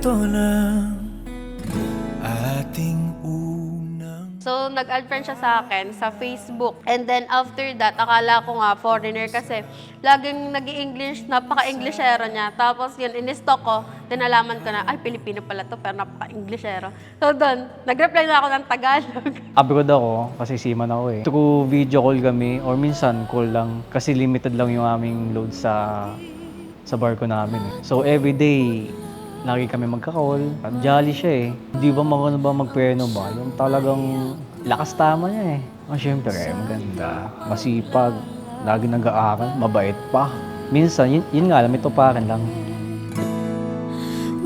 ito na ating unang. So, nag-add friend siya sa akin sa Facebook. And then, after that, akala ko nga foreigner kasi laging nag-i-English, napaka-Englishero niya. Tapos, yun, in-stalk ko. Then, nalaman ko na, ay, Pilipino pala to, pero napaka-Englishero. So, doon, nag-reply na ako ng Tagalog. Abroad ako kasi seaman ako eh. Through video call kami or minsan call lang kasi limited lang yung aming load sa barko namin eh. So everyday, lagi kami magka-call. Jolly siya eh. Di ba magpreno ba? Yung talagang lakas tama niya eh. Siyempre, maganda. Masipag. Lagi nag-aaral. Mabait pa. Minsan, yun nga lang, ito pa rin lang.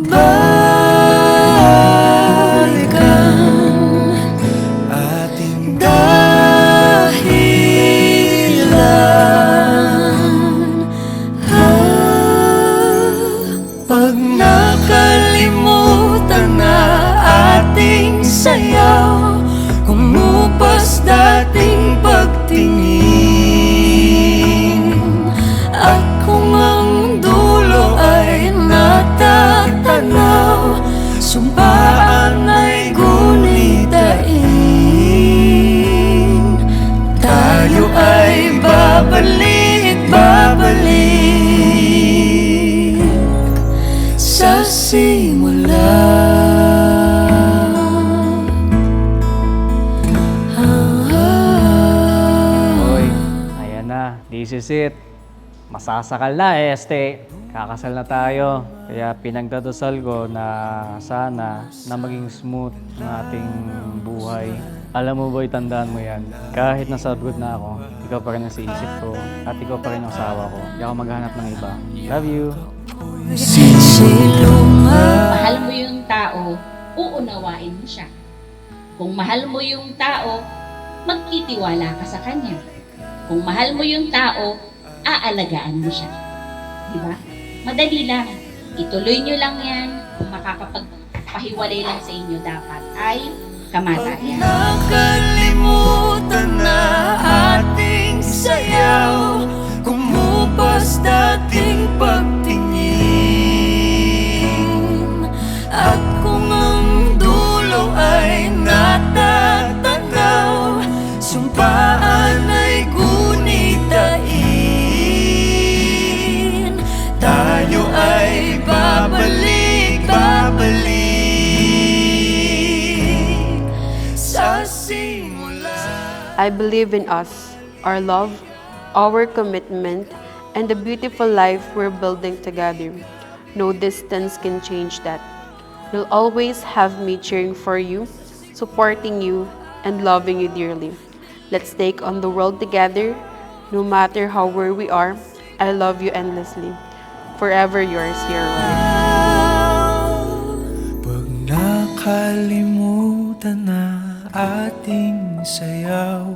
Balikan ating dahilan. Pag nakalimutan na ating sayaw, kumupas dating pagtingin. At kung ang dulo ay natatanaw, sumpaan ay gunitain. Tayo ay babalik sa simula. Hoy, ayan na. This is it. Masasakal na kakasal na tayo. Kaya pinagdadasal ko na sana na maging smooth ang ating buhay. Alam mo boy, tandaan mo yan. Kahit nasa abroad na ako, ikaw pa rin ang sa isip ko at ikaw pa rin ang asawa ko. Hindi ako maghanap ng iba. Love you! Mahal mo yung tao, uunawain mo siya. Kung mahal mo yung tao, magtitiwala ka sa kanya. Kung mahal mo yung tao, aalagaan mo siya. Di ba? Madali lang. Ituloy nyo lang yan. Kung makakapagpahiwalay lang sa inyo, dapat ay kamatayan. Nakalimutan na ating sayaw, kumupas dating pagtingin. At kung ang dulo ay natatanaw, sumpaan ay gunitain. Tayo ay babalik sa simula. I believe in us, our love, our commitment, and the beautiful life we're building together. No distance can change that. You'll always have me cheering for you, supporting you, and loving you dearly. Let's take on the world together, no matter how where we are. I love you endlessly. Forever yours, your wife. Pag nakalimutan na ating sayaw,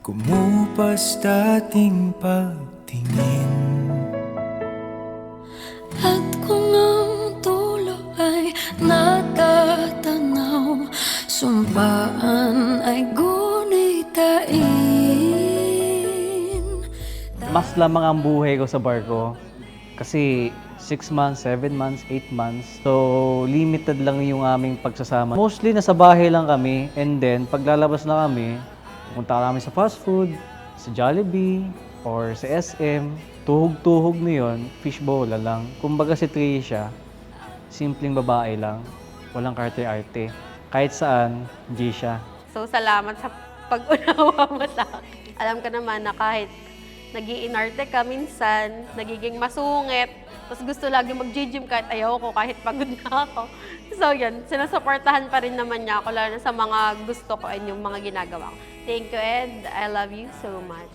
kumupas dating pagtingin. At kung ang dulo ay natatanaw, sumpaan ay gunitain. Mas lamang ang buhay ko sa barko kasi 6 months, 7 months, 8 months. So, limited lang yung aming pagsasama. Mostly, nasa bahay lang kami. And then, paglalabas na kami, punta kami sa fast food, sa Jollibee, or sa SM. Tuhog-tuhog na yun, fishbowl lang. Kumbaga si Tricia, simpleng babae lang. Walang karte-arte. Kahit saan, G siya. So, salamat sa pag-unawa mo sa akin. Alam ka naman na kahit nag-iinarte ka minsan, nagiging masungit, tapos gusto lagi mag-gym kahit ayaw ko, kahit pagod na ako. So yun, sinusuportahan pa rin naman niya ako, lalo na sa mga gusto ko and yung mga ginagawa ko. Thank you and I love you so much.